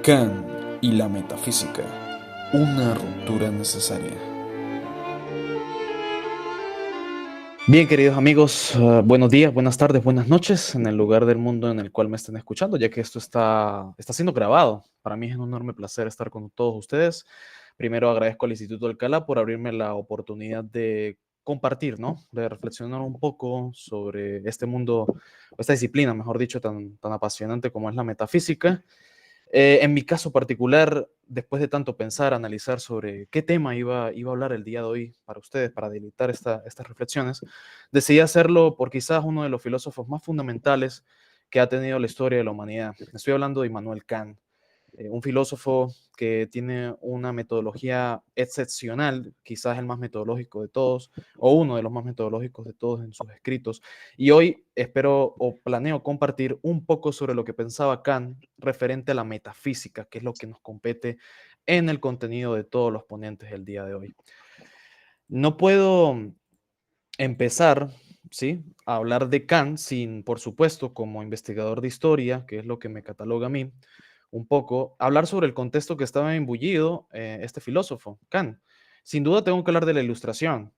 Kant y la metafísica, una ruptura necesaria. Bien, queridos amigos, buenos días, buenas tardes, buenas noches en el lugar del mundo en el cual me estén escuchando, ya que esto está siendo grabado. Para mí es un enorme placer estar con todos ustedes. Primero agradezco al Instituto Alcalá por abrirme la oportunidad de compartir, ¿no? De reflexionar un poco sobre este mundo, esta disciplina, mejor dicho, tan apasionante como es la metafísica. En mi caso particular, después de tanto pensar, analizar sobre qué tema iba a hablar el día de hoy para ustedes, para deleitar estas reflexiones, decidí hacerlo por quizás uno de los filósofos más fundamentales que ha tenido la historia de la humanidad. Estoy hablando de Immanuel Kant, un filósofo que tiene una metodología excepcional, quizás el más metodológico de todos, o uno de los más metodológicos de todos en sus escritos. Y hoy espero o planeo compartir un poco sobre lo que pensaba Kant referente a la metafísica, que es lo que nos compete en el contenido de todos los ponentes del día de hoy. No puedo empezar, ¿sí?, a hablar de Kant sin, por supuesto, como investigador de historia, que es lo que me cataloga a mí, un poco, hablar sobre el contexto que estaba imbullido este filósofo, Kant. Sin duda tengo que hablar de la Ilustración.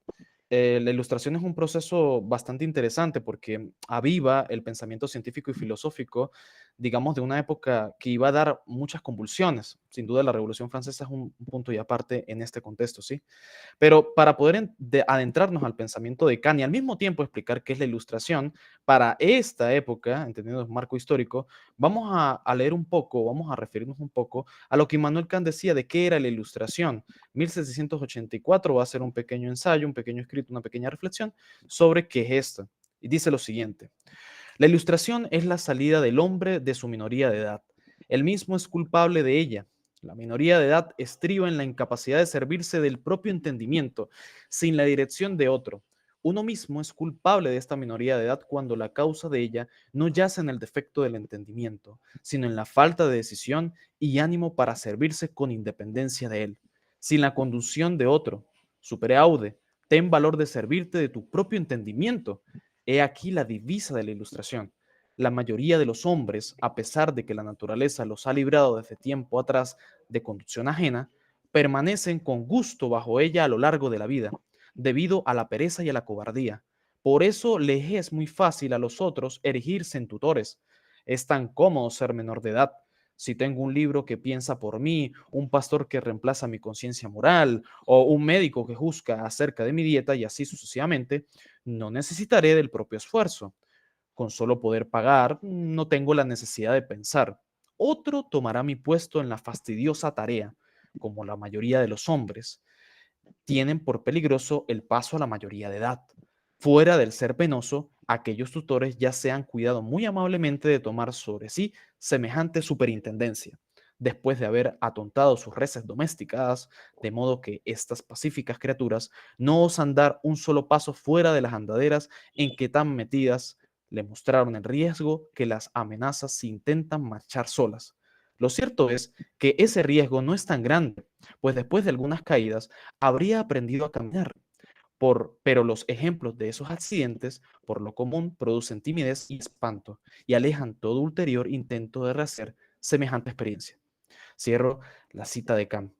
La Ilustración es un proceso bastante interesante porque aviva el pensamiento científico y filosófico, digamos, de una época que iba a dar muchas convulsiones. Sin duda la Revolución Francesa es un punto y aparte en este contexto, ¿sí? Pero para poder adentrarnos al pensamiento de Kant y al mismo tiempo explicar qué es la Ilustración, para esta época, entendiendo el marco histórico, vamos a leer un poco, vamos a referirnos un poco a lo que Immanuel Kant decía de qué era la Ilustración. 1784 va a ser un pequeño ensayo, un pequeño escrito, una pequeña reflexión sobre qué es esto. Y dice lo siguiente: la Ilustración es la salida del hombre de su minoría de edad. Él mismo es culpable de ella. La minoría de edad estriba en la incapacidad de servirse del propio entendimiento, sin la dirección de otro. Uno mismo es culpable de esta minoría de edad cuando la causa de ella no yace en el defecto del entendimiento, sino en la falta de decisión y ánimo para servirse con independencia de él. Sin la conducción de otro, superaude, ten valor de servirte de tu propio entendimiento. He aquí la divisa de la Ilustración. La mayoría de los hombres, a pesar de que la naturaleza los ha librado desde tiempo atrás de conducción ajena, permanecen con gusto bajo ella a lo largo de la vida, debido a la pereza y a la cobardía. Por eso les es muy fácil a los otros erigirse en tutores. Es tan cómodo ser menor de edad. Si tengo un libro que piensa por mí, un pastor que reemplaza mi conciencia moral, o un médico que juzga acerca de mi dieta y así sucesivamente, no necesitaré del propio esfuerzo. Con solo poder pagar, no tengo la necesidad de pensar. Otro tomará mi puesto en la fastidiosa tarea, como la mayoría de los hombres. Tienen por peligroso el paso a la mayoría de edad. Fuera del ser penoso, aquellos tutores ya se han cuidado muy amablemente de tomar sobre sí semejante superintendencia, después de haber atontado sus reses domesticadas, de modo que estas pacíficas criaturas no osan dar un solo paso fuera de las andaderas en que tan metidas le mostraron el riesgo que las amenazas si intentan marchar solas. Lo cierto es que ese riesgo no es tan grande, pues después de algunas caídas habría aprendido a caminar. Pero los ejemplos de esos accidentes, por lo común, producen timidez y espanto y alejan todo ulterior intento de rehacer semejante experiencia. Cierro la cita de Kant.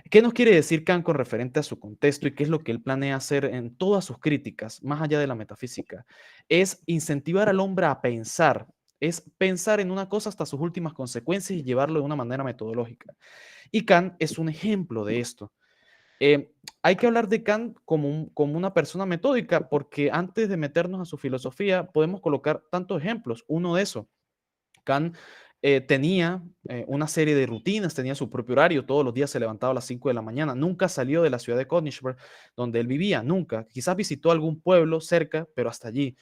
¿Qué nos quiere decir Kant con referente a su contexto y qué es lo que él planea hacer en todas sus críticas, más allá de la metafísica? Es incentivar al hombre a pensar, es pensar en una cosa hasta sus últimas consecuencias y llevarlo de una manera metodológica. Y Kant es un ejemplo de esto. Hay que hablar de Kant como una persona metódica, porque antes de meternos a su filosofía, podemos colocar tantos ejemplos. Uno de eso, Kant tenía una serie de rutinas, tenía su propio horario, todos los días se levantaba a las 5 de la mañana, nunca salió de la ciudad de Königsberg, donde él vivía, nunca. Quizás visitó algún pueblo cerca, pero hasta allí.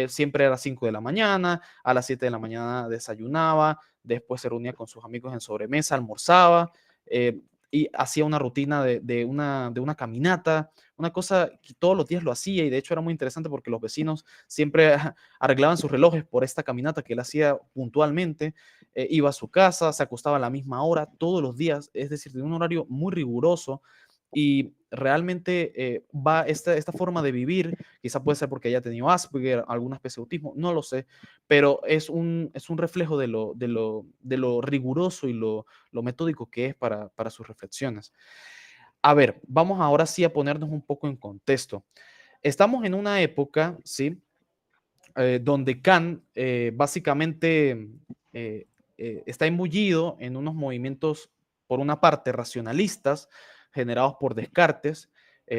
Siempre era a las 5 de la mañana, a las 7 de la mañana desayunaba, después se reunía con sus amigos en sobremesa, almorzaba, eh, y hacía una rutina de una caminata, una cosa que todos los días lo hacía, y de hecho era muy interesante porque los vecinos siempre arreglaban sus relojes por esta caminata que él hacía puntualmente. Iba a su casa, se acostaba a la misma hora todos los días, es decir, de un horario muy riguroso, Y realmente esta forma de vivir, quizá puede ser porque haya tenido Asperger, alguna especie de autismo, no lo sé, pero es un reflejo de lo riguroso y lo metódico que es para sus reflexiones. A ver, vamos ahora sí a ponernos un poco en contexto. Estamos en una época, ¿sí? Donde Kant básicamente eh, está embullido en unos movimientos, por una parte, racionalistas, generados por Descartes,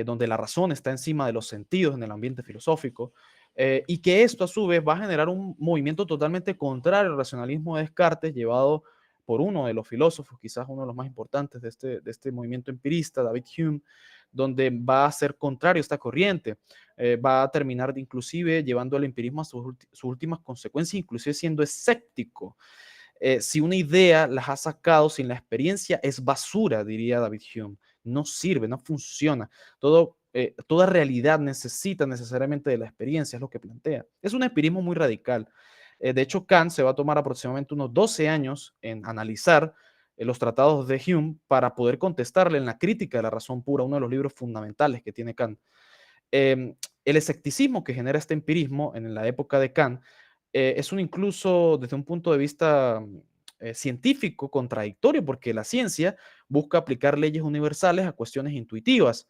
donde la razón está encima de los sentidos en el ambiente filosófico, y que esto a su vez va a generar un movimiento totalmente contrario al racionalismo de Descartes, llevado por uno de los filósofos, quizás uno de los más importantes de este movimiento empirista, David Hume, donde va a ser contrario a esta corriente. Va a terminar inclusive llevando al empirismo a sus últimas consecuencias, inclusive siendo escéptico. Si una idea las ha sacado sin la experiencia, es basura, diría David Hume. No sirve, no funciona. Toda realidad necesita necesariamente de la experiencia, es lo que plantea. Es un empirismo muy radical. De hecho, Kant se va a tomar aproximadamente unos 12 años en analizar los tratados de Hume para poder contestarle en la crítica de la razón pura, uno de los libros fundamentales que tiene Kant. El escepticismo que genera este empirismo en la época de Kant es incluso desde un punto de vista científico contradictorio, porque la ciencia busca aplicar leyes universales a cuestiones intuitivas,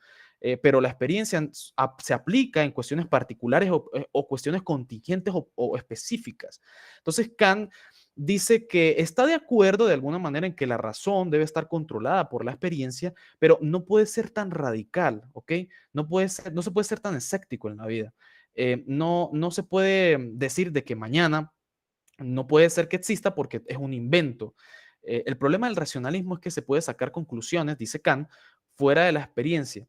pero la experiencia se aplica en cuestiones particulares o cuestiones contingentes o específicas. Entonces Kant dice que está de acuerdo de alguna manera en que la razón debe estar controlada por la experiencia, pero no puede ser tan radical, ¿ok? No se puede ser tan escéptico en la vida. No se puede decir de que mañana no puede ser que exista porque es un invento. El problema del racionalismo es que se puede sacar conclusiones, dice Kant, fuera de la experiencia.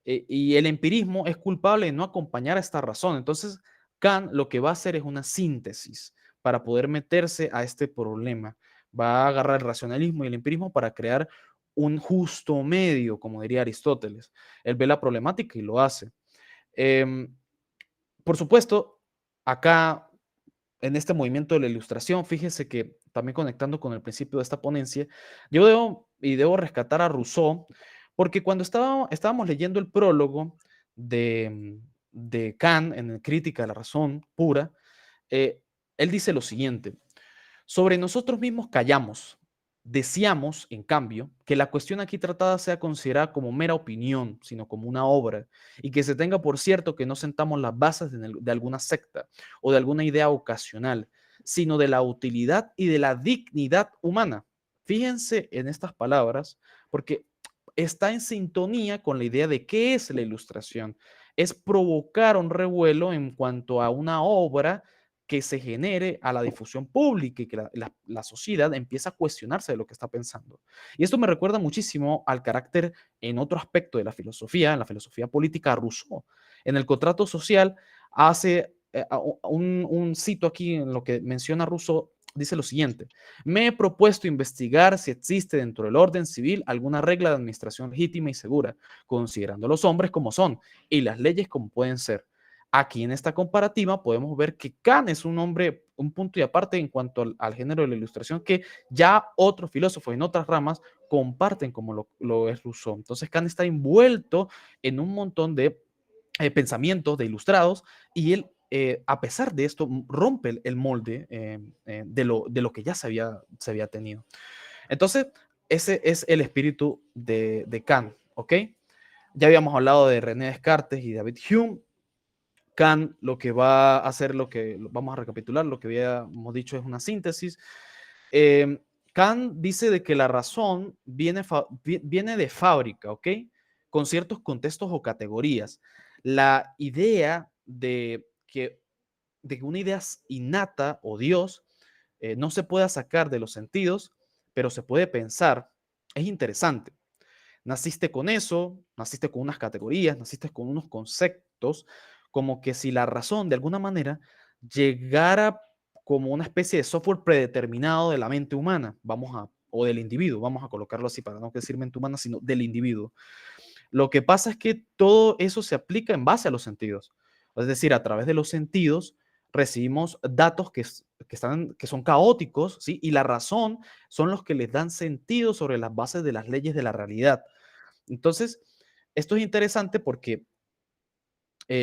Y el empirismo es culpable de no acompañar a esta razón. Entonces, Kant lo que va a hacer es una síntesis para poder meterse a este problema. Va a agarrar el racionalismo y el empirismo para crear un justo medio, como diría Aristóteles. Él ve la problemática y lo hace. Em, por supuesto, acá en este movimiento de la ilustración, fíjese que también conectando con el principio de esta ponencia, yo debo rescatar a Rousseau, porque cuando estábamos leyendo el prólogo de Kant en Crítica de la Razón Pura, eh, él dice lo siguiente: sobre nosotros mismos callamos. Deseamos, en cambio, que la cuestión aquí tratada sea considerada como mera opinión, sino como una obra, y que se tenga por cierto que no sentamos las bases de alguna secta o de alguna idea ocasional, sino de la utilidad y de la dignidad humana. Fíjense en estas palabras, porque está en sintonía con la idea de qué es la ilustración. Es provocar un revuelo en cuanto a una obra que se genere a la difusión pública y que la sociedad empieza a cuestionarse de lo que está pensando. Y esto me recuerda muchísimo al carácter en otro aspecto de la filosofía, en la filosofía política, a Rousseau. En el contrato social hace un cito aquí en lo que menciona Rousseau, dice lo siguiente: me he propuesto investigar si existe dentro del orden civil alguna regla de administración legítima y segura, considerando a los hombres como son y las leyes como pueden ser. Aquí en esta comparativa podemos ver que Kant es un hombre, un punto y aparte en cuanto al género de la ilustración que ya otros filósofos en otras ramas comparten como lo es Rousseau. Entonces Kant está envuelto en un montón de pensamientos de ilustrados y él, a pesar de esto, rompe el molde de lo que ya se había tenido. Entonces, ese es el espíritu de Kant, ¿ok? Ya habíamos hablado de René Descartes y David Hume. Kant lo que va a hacer, vamos a recapitular, lo que habíamos dicho es una síntesis. Eh, Kant dice de que la razón viene de fábrica, ¿ok? Con ciertos contextos o categorías. La idea de que una idea innata o Dios no se pueda sacar de los sentidos, pero se puede pensar, es interesante. Naciste con eso, naciste con unas categorías, naciste con unos conceptos, como que si la razón de alguna manera llegara como una especie de software predeterminado de la mente humana, o del individuo, vamos a colocarlo así para no decir mente humana, sino del individuo. Lo que pasa es que todo eso se aplica en base a los sentidos. Es decir, a través de los sentidos recibimos datos que son caóticos, ¿sí? Y la razón son los que les dan sentido sobre las bases de las leyes de la realidad. Entonces, esto es interesante porque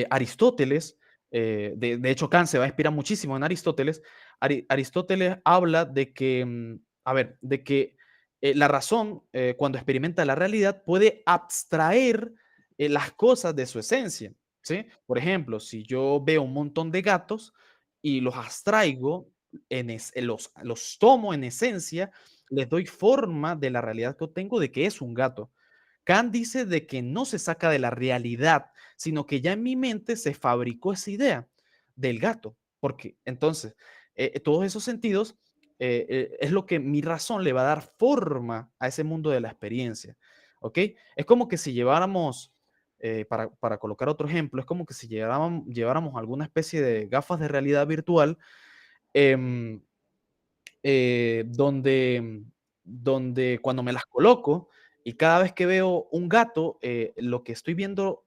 Aristóteles, de hecho, Kant se va a inspirar muchísimo en Aristóteles. Aristóteles habla de que, a ver, de que la razón, cuando experimenta la realidad, puede abstraer las cosas de su esencia, ¿sí? Por ejemplo, si yo veo un montón de gatos y los abstraigo, los tomo en esencia, les doy forma de la realidad que tengo de que es un gato. Kant dice de que no se saca de la realidad, sino que ya en mi mente se fabricó esa idea del gato. Porque entonces, todos esos sentidos es lo que mi razón le va a dar forma a ese mundo de la experiencia. ¿Ok? Es como que si lleváramos, para colocar otro ejemplo, es como que si lleváramos alguna especie de gafas de realidad virtual. em, donde cuando me las coloco y cada vez que veo un gato, lo que estoy viendo,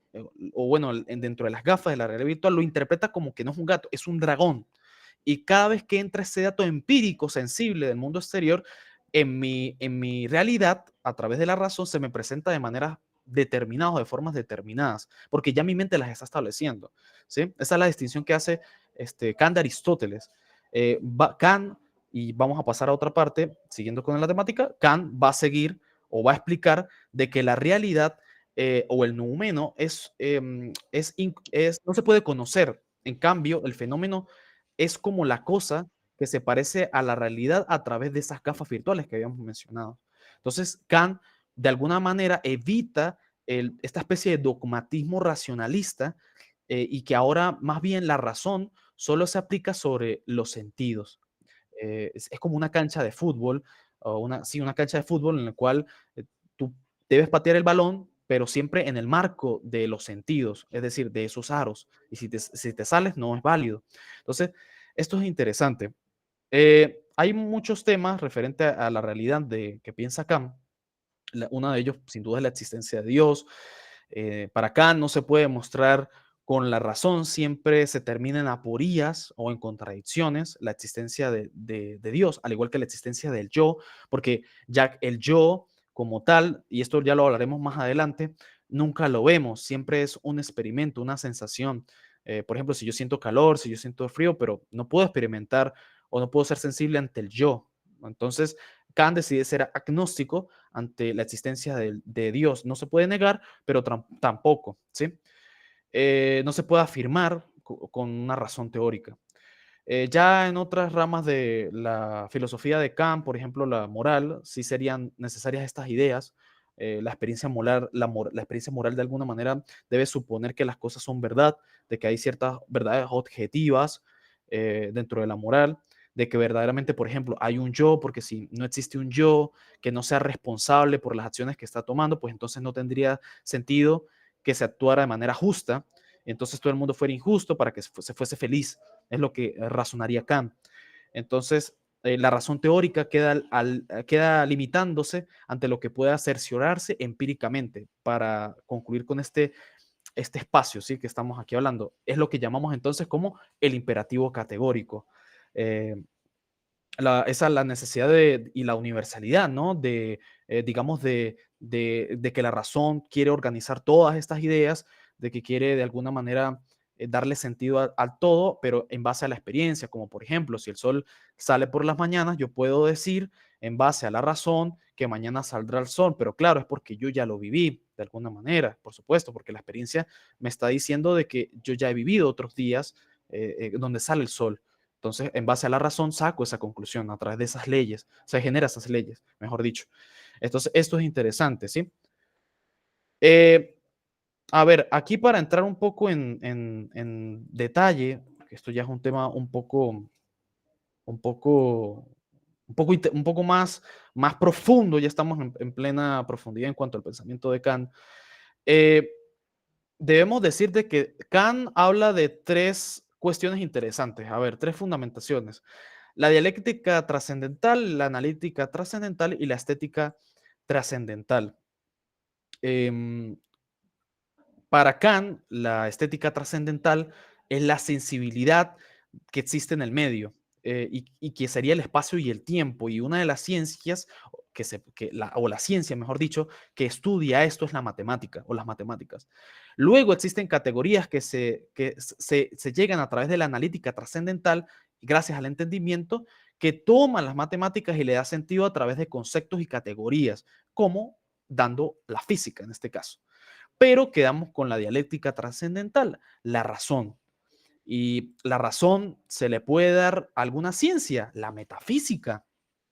o bueno, dentro de las gafas de la realidad virtual, lo interpreta como que no es un gato, es un dragón. Y cada vez que entra ese dato empírico, sensible del mundo exterior, en mi realidad, a través de la razón, se me presenta de maneras determinadas o de formas determinadas, porque ya mi mente las está estableciendo. ¿Sí? Esa es la distinción que hace Kant de Aristóteles. Kant, y vamos a pasar a otra parte, siguiendo con la temática, Kant va a seguir o va a explicar de que la realidad o el noumeno no se puede conocer. En cambio, el fenómeno es como la cosa que se parece a la realidad a través de esas gafas virtuales que habíamos mencionado. Entonces, Kant, de alguna manera, evita esta especie de dogmatismo racionalista y que ahora más bien la razón solo se aplica sobre los sentidos. Es como una cancha de fútbol, o sí, una cancha de fútbol en la cual tú debes patear el balón, pero siempre en el marco de los sentidos, es decir, de esos aros. Y si te sales, no es válido. Entonces, esto es interesante. Hay muchos temas referentes a la realidad que piensa Kant. Uno de ellos, sin duda, es la existencia de Dios. Para Kant no se puede mostrar con la razón, siempre se termina en aporías o en contradicciones la existencia de Dios, al igual que la existencia del yo, porque ya el yo como tal, y esto ya lo hablaremos más adelante, nunca lo vemos, siempre es un experimento, una sensación. Por ejemplo, si yo siento calor, si yo siento frío, pero no puedo experimentar o no puedo ser sensible ante el yo. Entonces, Kant decide ser agnóstico ante la existencia de Dios. No se puede negar, pero tampoco, ¿sí? No se puede afirmar con una razón teórica. Ya en otras ramas de la filosofía de Kant, por ejemplo, la moral, sí serían necesarias estas ideas. La experiencia moral, la experiencia moral de alguna manera debe suponer que las cosas son verdad, de que hay ciertas verdades objetivas dentro de la moral, de que verdaderamente, por ejemplo, hay un yo, porque si no existe un yo que no sea responsable por las acciones que está tomando, pues entonces no tendría sentido que se actuara de manera justa, entonces todo el mundo fuera injusto para que se fuese feliz, es lo que razonaría Kant. Entonces, la razón teórica queda limitándose ante lo que pueda cerciorarse empíricamente para concluir con este espacio, ¿sí? Que estamos aquí hablando. Es lo que llamamos entonces como el imperativo categórico. Eh, esa es la necesidad y la universalidad, ¿no? Digamos, de que la razón quiere organizar todas estas ideas, de que quiere de alguna manera darle sentido al todo, pero en base a la experiencia, como por ejemplo, si el sol sale por las mañanas, yo puedo decir en base a la razón que mañana saldrá el sol, pero claro, es porque yo ya lo viví de alguna manera, por supuesto, porque la experiencia me está diciendo de que yo ya he vivido otros días donde sale el sol. Entonces, en base a la razón, saco esa conclusión a través de esas leyes, se genera esas leyes, mejor dicho. Entonces, esto es interesante, ¿sí? Eh, a ver, aquí para entrar un poco en detalle, que esto ya es un tema un poco, un poco más profundo, ya estamos en plena profundidad en cuanto al pensamiento de Kant. Eh, Debemos decir de que Kant habla de tres cuestiones interesantes, a ver, tres fundamentaciones. La dialéctica trascendental, la analítica trascendental y la estética trascendental. Em, para Kant, la estética trascendental es la sensibilidad que existe en el medio y que sería el espacio y el tiempo. Y una de las ciencias o la ciencia, mejor dicho, que estudia esto es la matemática o las matemáticas. Luego existen categorías que se llegan a través de la analítica trascendental, gracias al entendimiento, que toman las matemáticas y le da sentido a través de conceptos y categorías, como dando la física en este caso. Pero quedamos con la dialéctica trascendental, la razón. Y la razón se le puede dar a alguna ciencia, la metafísica,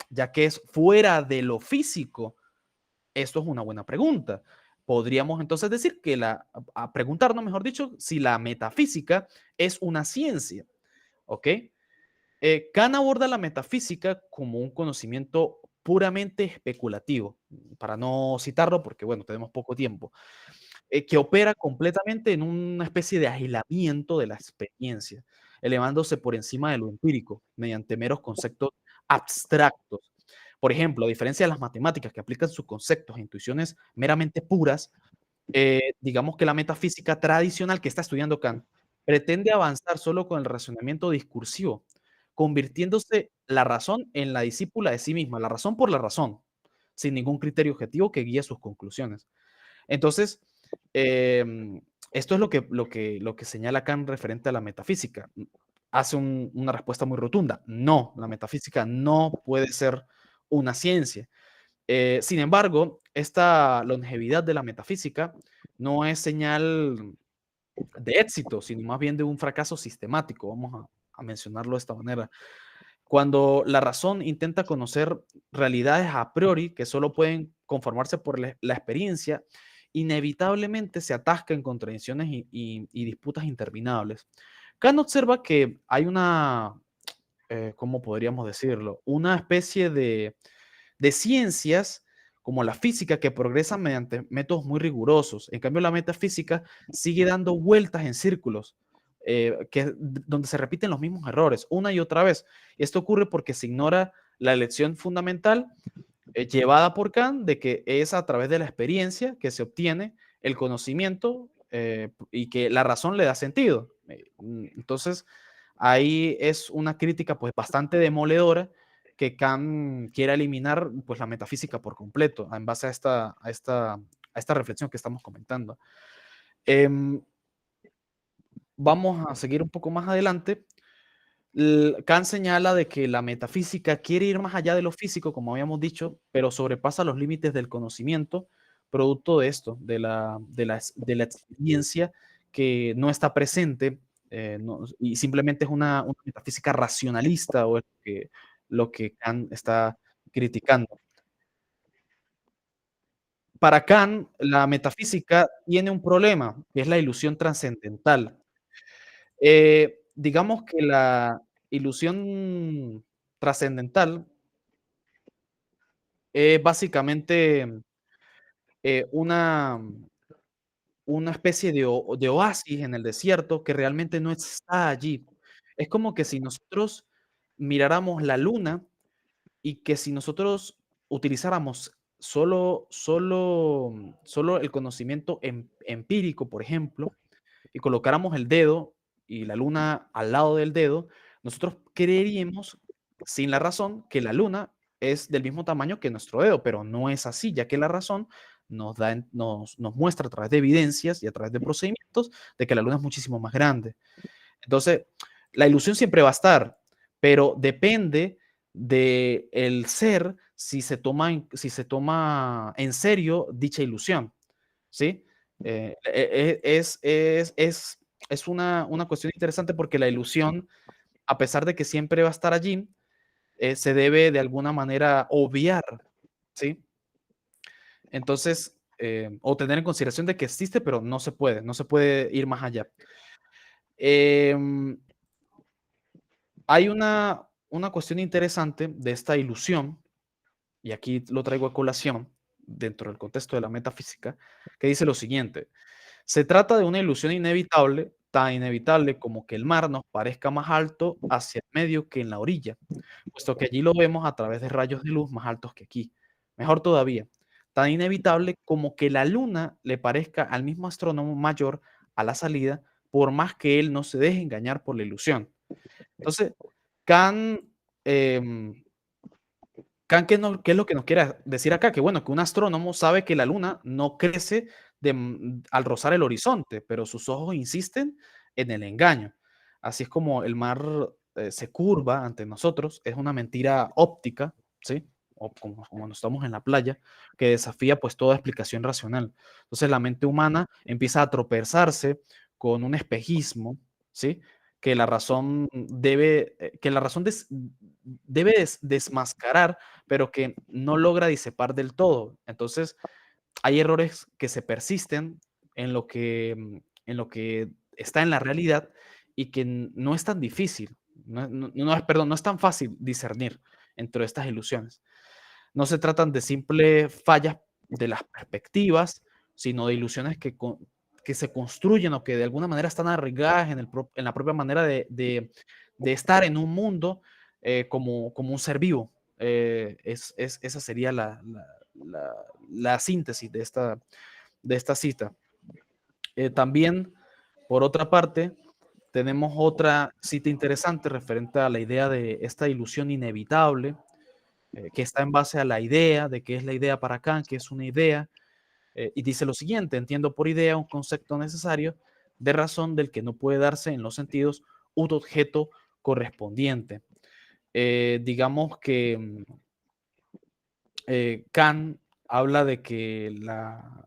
ya que es fuera de lo físico. Esto es una buena pregunta. Podríamos entonces decir que a preguntarnos, mejor dicho, si la metafísica es una ciencia, ¿ok? Kant aborda la metafísica como un conocimiento puramente especulativo, para no citarlo porque, bueno, tenemos poco tiempo, que opera completamente en una especie de aislamiento de la experiencia, elevándose por encima de lo empírico mediante meros conceptos abstractos. Por ejemplo, a diferencia de las matemáticas que aplican sus conceptos e intuiciones meramente puras, digamos que la metafísica tradicional que está estudiando Kant pretende avanzar solo con el razonamiento discursivo, convirtiéndose la razón en la discípula de sí misma, la razón por la razón, sin ningún criterio objetivo que guíe sus conclusiones. Entonces, esto es lo que señala Kant referente a la metafísica. Hace una respuesta muy rotunda. No, la metafísica no puede ser una ciencia. Sin embargo, esta longevidad de la metafísica no es señal de éxito, sino más bien de un fracaso sistemático, vamos a mencionarlo de esta manera. Cuando la razón intenta conocer realidades a priori que solo pueden conformarse por la experiencia, inevitablemente se atasca en contradicciones y disputas interminables. Kant observa que hay ¿cómo podríamos decirlo? Una especie de ciencias como la física que progresan mediante métodos muy rigurosos. En cambio, la metafísica sigue dando vueltas en círculos, donde se repiten los mismos errores una y otra vez. Esto ocurre porque se ignora la lección fundamental llevada por Kant de que es a través de la experiencia que se obtiene el conocimiento y que la razón le da sentido. Entonces, ahí es una crítica pues bastante demoledora que Kant quiere eliminar pues la metafísica por completo en base a esta reflexión que estamos comentando. Em, Vamos a seguir un poco más adelante. Kant señala de que la metafísica quiere ir más allá de lo físico, como habíamos dicho, pero sobrepasa los límites del conocimiento, producto de esto, de la experiencia que no está presente y simplemente es una metafísica racionalista o es lo que Kant está criticando. Para Kant, la metafísica tiene un problema, que es la ilusión trascendental. Digamos que la ilusión trascendental es básicamente una especie de oasis en el desierto que realmente no está allí. Es como que si nosotros miráramos la luna y que si nosotros utilizáramos solo el conocimiento empírico, por ejemplo, y colocáramos el dedo y la luna al lado del dedo, nosotros creeríamos, sin la razón, que la luna es del mismo tamaño que nuestro dedo, pero no es así, ya que la razón nos muestra a través de evidencias y a través de procedimientos de que la luna es muchísimo más grande. Entonces, la ilusión siempre va a estar, pero depende del ser si se toma en serio dicha ilusión, ¿sí? Es una cuestión interesante porque la ilusión, a pesar de que siempre va a estar allí, se debe de alguna manera obviar, ¿sí? Entonces, o tener en consideración de que existe, pero no se puede ir más allá. Em, Hay una cuestión interesante de esta ilusión, y aquí lo traigo a colación dentro del contexto de la metafísica, que dice lo siguiente: se trata de una ilusión inevitable, tan inevitable como que el mar nos parezca más alto hacia el medio que en la orilla, puesto que allí lo vemos a través de rayos de luz más altos que aquí. Mejor todavía, tan inevitable como que la luna le parezca al mismo astrónomo mayor a la salida, por más que él no se deje engañar por la ilusión. Entonces, Kant em, Kant, ¿qué es lo que nos quiere decir acá? Que bueno, que un astrónomo sabe que la luna no crece al rozar el horizonte, pero sus ojos insisten en el engaño. Así es como el mar se curva ante nosotros, es una mentira óptica, ¿sí? O como cuando estamos en la playa, que desafía pues toda explicación racional. Entonces la mente humana empieza a tropezarse con un espejismo, ¿sí? Que la razón debe desmascarar, pero que no logra disipar del todo. Entonces, hay errores que se persisten en lo que está en la realidad y que no es tan difícil, no es tan fácil discernir entre estas ilusiones. No se tratan de simples fallas de las perspectivas, sino de ilusiones que se construyen o que de alguna manera están arraigadas en la propia manera de estar en un mundo como un ser vivo. Esa sería la síntesis de esta cita. También, por otra parte, tenemos otra cita interesante referente a la idea de esta ilusión inevitable, que está en base a la idea, de qué es la idea para Kant, que es una idea, y dice lo siguiente: entiendo por idea un concepto necesario de razón del que no puede darse en los sentidos un objeto correspondiente. Digamos que Kant habla de que la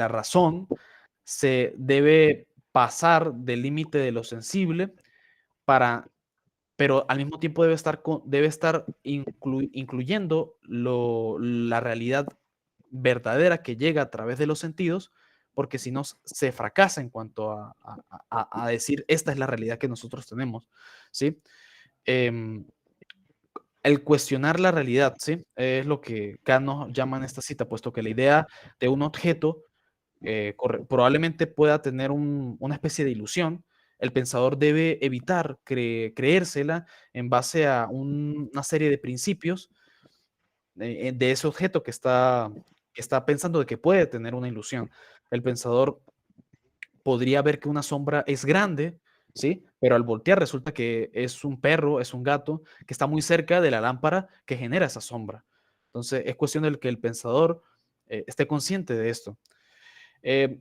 razón se debe pasar del límite de lo sensible para, pero al mismo tiempo debe estar incluyendo la realidad verdadera que llega a través de los sentidos, porque si no se fracasa en cuanto a decir esta es la realidad que nosotros tenemos, ¿sí? Em, el cuestionar la realidad, ¿sí? Es lo que Kant nos llama en esta cita, puesto que la idea de un objeto probablemente pueda tener una especie de ilusión. El pensador debe evitar creérsela en base a una serie de principios de ese objeto que está pensando de que puede tener una ilusión. El pensador podría ver que una sombra es grande, ¿sí? Pero al voltear resulta que es un perro, es un gato, que está muy cerca de la lámpara que genera esa sombra. Entonces, es cuestión de que el pensador esté consciente de esto. Eh,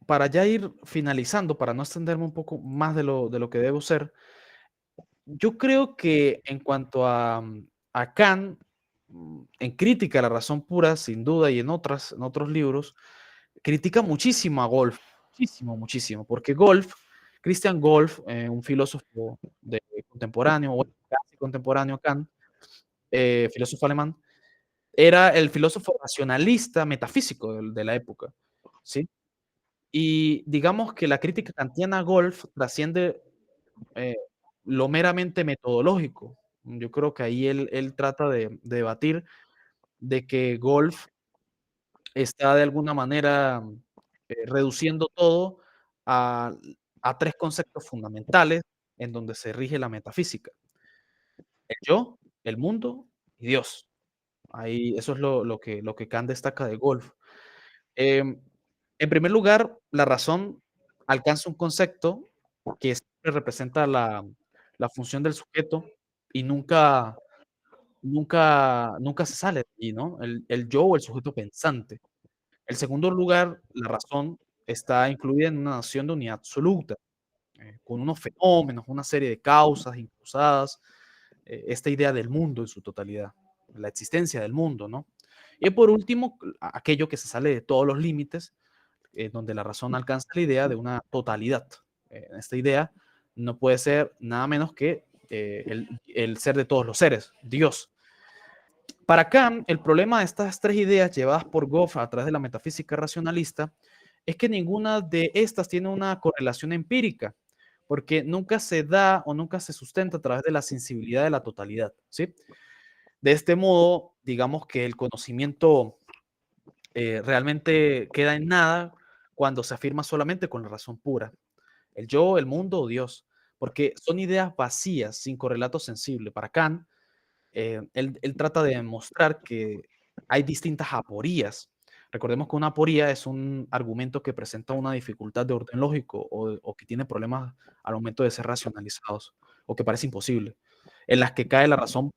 para ya ir finalizando, para no extenderme un poco más de lo que debo ser, yo creo que en cuanto a Kant, en Crítica a la razón pura, sin duda, y en otros libros, critica muchísimo a Golf, muchísimo, muchísimo, porque Christian Golf, un filósofo contemporáneo, o casi contemporáneo a Kant, filósofo alemán, era el filósofo racionalista metafísico de la época, ¿sí? Y digamos que la crítica kantiana a Golf trasciende eh, lo meramente metodológico. Yo creo que ahí él trata de debatir de que Golf está de alguna manera reduciendo todo a, a tres conceptos fundamentales en donde se rige la metafísica: el yo, el mundo y Dios. Ahí, eso es lo que Kant destaca de Golf. Em, en primer lugar, la razón alcanza un concepto que siempre representa la función del sujeto y nunca se sale de allí, ¿no? El yo o el sujeto pensante. En segundo lugar, la razón está incluida en una noción de unidad absoluta, con unos fenómenos, una serie de causas incruzadas, esta idea del mundo en su totalidad, la existencia del mundo, ¿no? Y por último, aquello que se sale de todos los límites, donde la razón alcanza la idea de una totalidad. Esta idea no puede ser nada menos que el ser de todos los seres, Dios. Para Kant, el problema de estas tres ideas llevadas por Goff a través de la metafísica racionalista es que ninguna de estas tiene una correlación empírica, porque nunca se da o nunca se sustenta a través de la sensibilidad de la totalidad, ¿sí? De este modo, digamos que el conocimiento realmente queda en nada cuando se afirma solamente con la razón pura, el yo, el mundo o Dios, porque son ideas vacías, sin correlato sensible. Para Kant, él trata de demostrar que hay distintas aporías. Recordemos que una aporía es un argumento que presenta una dificultad de orden lógico o que tiene problemas al momento de ser racionalizados o que parece imposible. en las que cae la razón,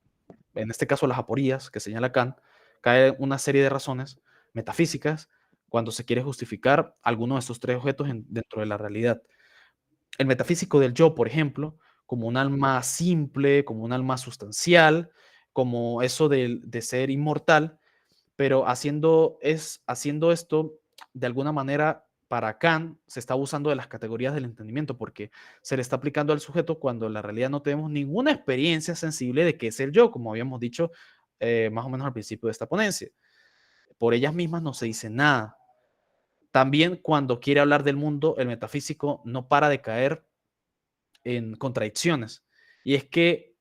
en este caso las aporías que señala Kant, cae una serie de razones metafísicas cuando se quiere justificar alguno de estos tres objetos dentro de la realidad. El metafísico del yo, por ejemplo, como un alma simple, como un alma sustancial, como eso de ser inmortal, pero haciendo esto de alguna manera para Kant se está abusando de las categorías del entendimiento porque se le está aplicando al sujeto cuando en la realidad no tenemos ninguna experiencia sensible de qué es el yo, como habíamos dicho más o menos al principio de esta ponencia. Por ellas mismas no se dice nada. También cuando quiere hablar del mundo, el metafísico no para de caer en contradicciones. Y es que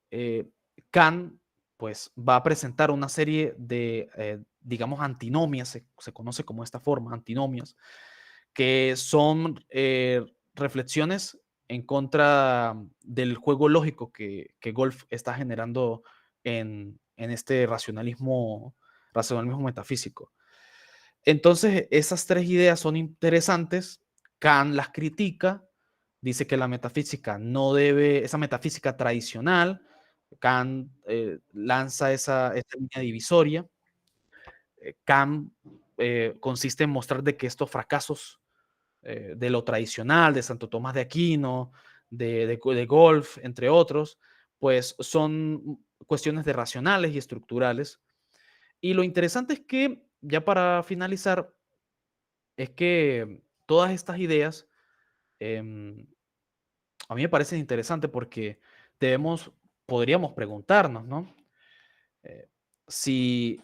Kant pues, va a presentar una serie de, digamos, antinomias, se conoce como esta forma, antinomias, que son reflexiones en contra del juego lógico que Golf está generando en este racionalismo metafísico. Entonces, esas tres ideas son interesantes. Kant las critica, dice que la metafísica no debe, esa metafísica tradicional, Kant lanza esa línea divisoria. Kant consiste en mostrar de que estos fracasos de lo tradicional, de Santo Tomás de Aquino, de Golf, entre otros, pues son cuestiones de racionales y estructurales. Y lo interesante es que, ya para finalizar, es que todas estas ideas a mí me parecen interesantes porque debemos, podríamos preguntarnos, ¿no? Eh, si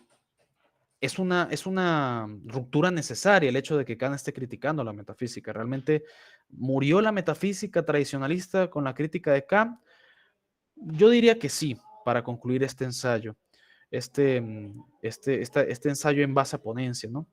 es una ruptura necesaria el hecho de que Kant esté criticando la metafísica. ¿Realmente murió la metafísica tradicionalista con la crítica de Kant? Yo diría que sí, para concluir este ensayo, este ensayo en base a ponencia, ¿no?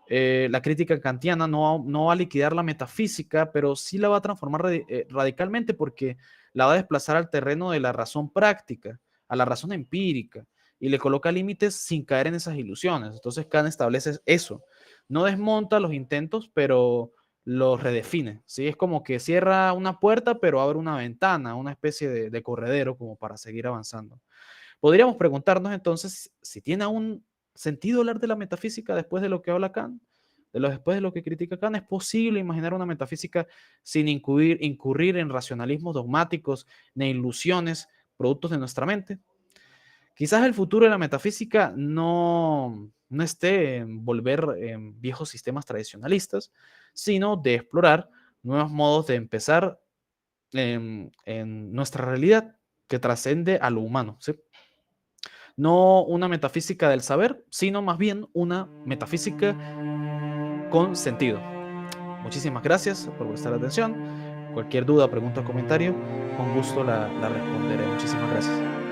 La crítica kantiana no va a liquidar la metafísica, pero sí la va a transformar radicalmente porque la va a desplazar al terreno de la razón práctica, a la razón empírica, y le coloca límites sin caer en esas ilusiones. Entonces Kant establece eso. No desmonta los intentos, pero los redefine. ¿Sí? Es como que cierra una puerta, pero abre una ventana, una especie de corredero como para seguir avanzando. Podríamos preguntarnos entonces si tiene aún sentido hablar de la metafísica después de lo que habla Kant, después de lo que critica Kant. ¿Es posible imaginar una metafísica sin incurrir en racionalismos dogmáticos ni ilusiones productos de nuestra mente? Quizás el futuro de la metafísica no esté en volver en viejos sistemas tradicionalistas, sino de explorar nuevos modos de empezar en nuestra realidad que trascende a lo humano. ¿Sí? No una metafísica del saber, sino más bien una metafísica con sentido. Muchísimas gracias por prestar atención. Cualquier duda, pregunta o comentario, con gusto la responderé. Muchísimas gracias.